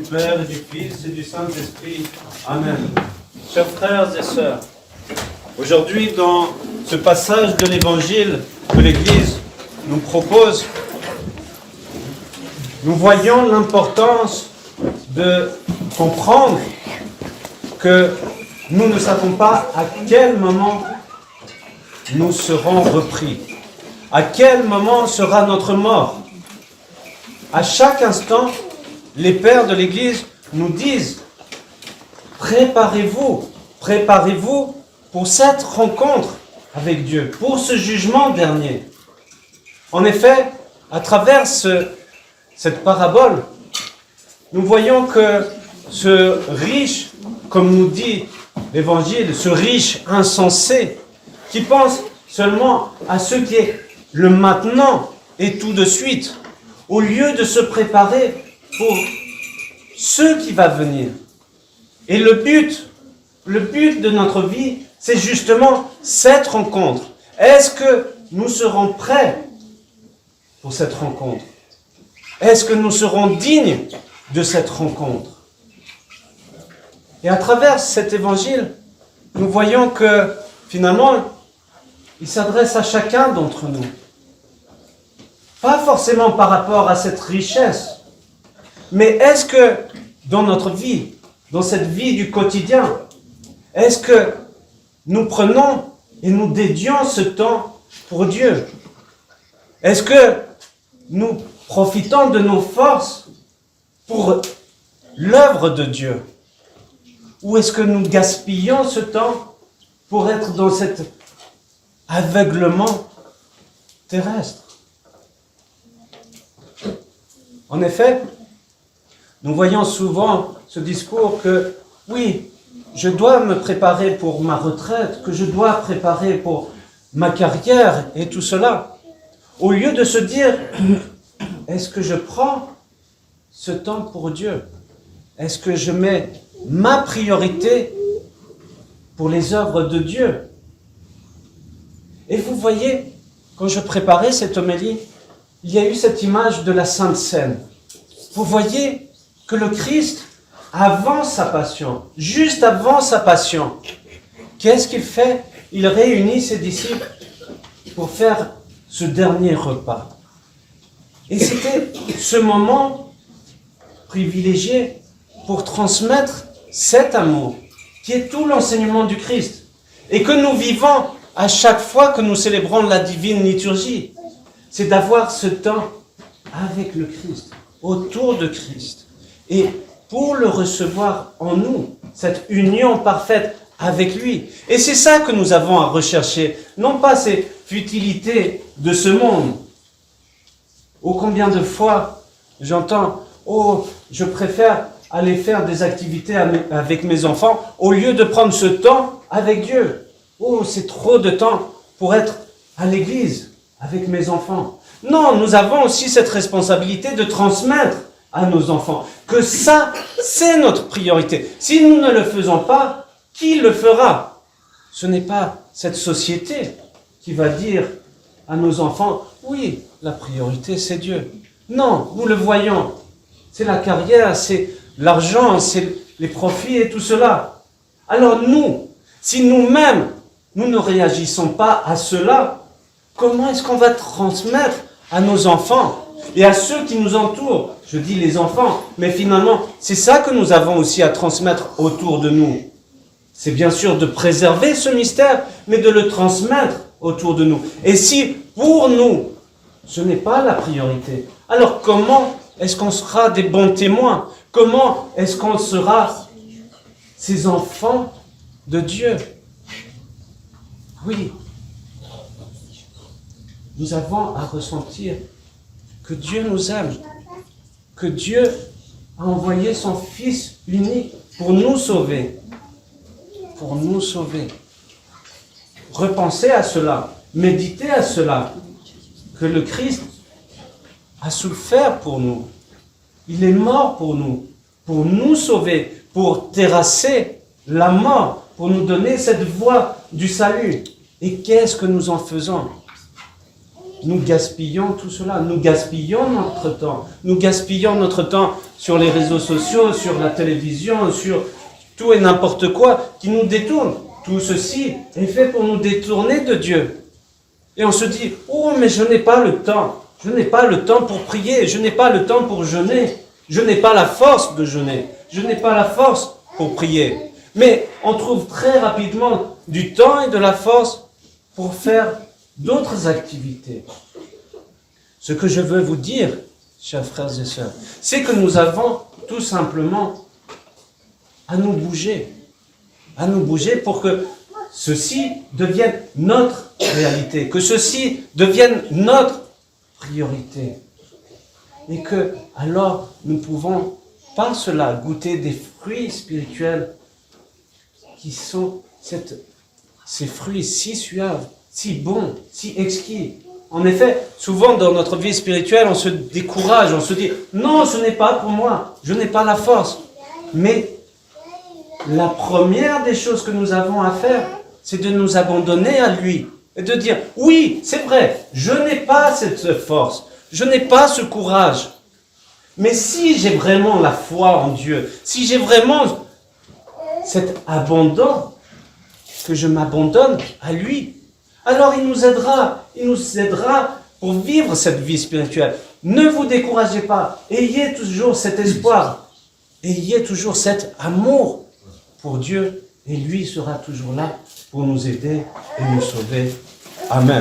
Du Père, et du Fils et du Saint-Esprit. Amen. Chers frères et sœurs, aujourd'hui dans ce passage de l'Évangile que l'Église nous propose, nous voyons l'importance de comprendre que nous ne savons pas à quel moment nous serons repris, à quel moment sera notre mort. À chaque instant, les pères de l'Église nous disent « Préparez-vous pour cette rencontre avec Dieu, pour ce jugement dernier. » En effet, à travers cette parabole, nous voyons que ce riche, comme nous dit l'Évangile, ce riche insensé, qui pense seulement à ce qui est le maintenant et tout de suite, au lieu de se préparer pour ce qui va venir. Et le but de notre vie, c'est justement cette rencontre. Est-ce que nous serons prêts pour cette rencontre? Est-ce que nous serons dignes de cette rencontre? Et à travers cet évangile, nous voyons que finalement, il s'adresse à chacun d'entre nous. Pas forcément par rapport à cette richesse, mais est-ce que dans notre vie, dans cette vie du quotidien, est-ce que nous prenons et nous dédions ce temps pour Dieu? Est-ce que nous profitons de nos forces pour l'œuvre de Dieu? Ou est-ce que nous gaspillons ce temps pour être dans cet aveuglement terrestre? En effet, nous voyons souvent ce discours que, oui, je dois me préparer pour ma retraite, que je dois préparer pour ma carrière et tout cela. Au lieu de se dire, est-ce que je prends ce temps pour Dieu? Est-ce que je mets ma priorité pour les œuvres de Dieu? Et vous voyez, quand je préparais cette homélie, il y a eu cette image de la Sainte Seine. Vous voyez que le Christ, avant sa passion, juste avant sa passion, qu'est-ce qu'il fait? Il réunit ses disciples pour faire ce dernier repas. Et c'était ce moment privilégié pour transmettre cet amour, qui est tout l'enseignement du Christ, et que nous vivons à chaque fois que nous célébrons la divine liturgie. C'est d'avoir ce temps avec le Christ, autour de Christ, et pour le recevoir en nous, cette union parfaite avec lui. Et c'est ça que nous avons à rechercher, non pas ces futilités de ce monde. Oh, combien de fois j'entends, oh, je préfère aller faire des activités avec mes enfants au lieu de prendre ce temps avec Dieu. Oh, c'est trop de temps pour être à l'église avec mes enfants. Non, nous avons aussi cette responsabilité de transmettre à nos enfants que ça, c'est notre priorité. Si nous ne le faisons pas, qui le fera? Ce n'est pas cette société qui va dire à nos enfants, oui, la priorité c'est Dieu. Non, nous le voyons. C'est la carrière, c'est l'argent, c'est les profits et tout cela. Alors nous, si nous-mêmes, nous ne réagissons pas à cela, comment est-ce qu'on va transmettre à nos enfants et à ceux qui nous entourent? Je dis les enfants, mais finalement, c'est ça que nous avons aussi à transmettre autour de nous. C'est bien sûr de préserver ce mystère, mais de le transmettre autour de nous. Et si, pour nous, ce n'est pas la priorité, alors comment est-ce qu'on sera des bons témoins? Comment est-ce qu'on sera ces enfants de Dieu? Oui, nous avons à ressentir que Dieu nous aime, que Dieu a envoyé son Fils unique pour nous sauver. Pour nous sauver. Repensez à cela, méditez à cela, que le Christ a souffert pour nous. Il est mort pour nous sauver, pour terrasser la mort, pour nous donner cette voie du salut. Et qu'est-ce que nous en faisons? nous gaspillons tout cela. Nous gaspillons notre temps. Nous gaspillons notre temps sur les réseaux sociaux, sur la télévision, sur tout et n'importe quoi qui nous détourne. Tout ceci est fait pour nous détourner de Dieu. Et on se dit, oh, mais je n'ai pas le temps. Je n'ai pas le temps pour prier. Je n'ai pas le temps pour jeûner. Je n'ai pas la force de jeûner. Je n'ai pas la force pour prier. Mais on trouve très rapidement du temps et de la force pour faire d'autres activités. Ce que je veux vous dire, chers frères et sœurs, c'est que nous avons tout simplement à nous bouger pour que ceci devienne notre réalité, que ceci devienne notre priorité. Et que, alors, nous pouvons, par cela, goûter des fruits spirituels qui sont ces fruits si suaves, si bons, si exquis. En effet, souvent dans notre vie spirituelle, on se décourage, on se dit « Non, ce n'est pas pour moi, je n'ai pas la force. » Mais la première des choses que nous avons à faire, c'est de nous abandonner à lui et de dire « Oui, c'est vrai, je n'ai pas cette force, je n'ai pas ce courage. Mais si j'ai vraiment la foi en Dieu, si j'ai vraiment cet abandon, que je m'abandonne à lui, alors il nous aidera pour vivre cette vie spirituelle. Ne vous découragez pas, ayez toujours cet espoir, ayez toujours cet amour pour Dieu, et lui sera toujours là pour nous aider et nous sauver. Amen.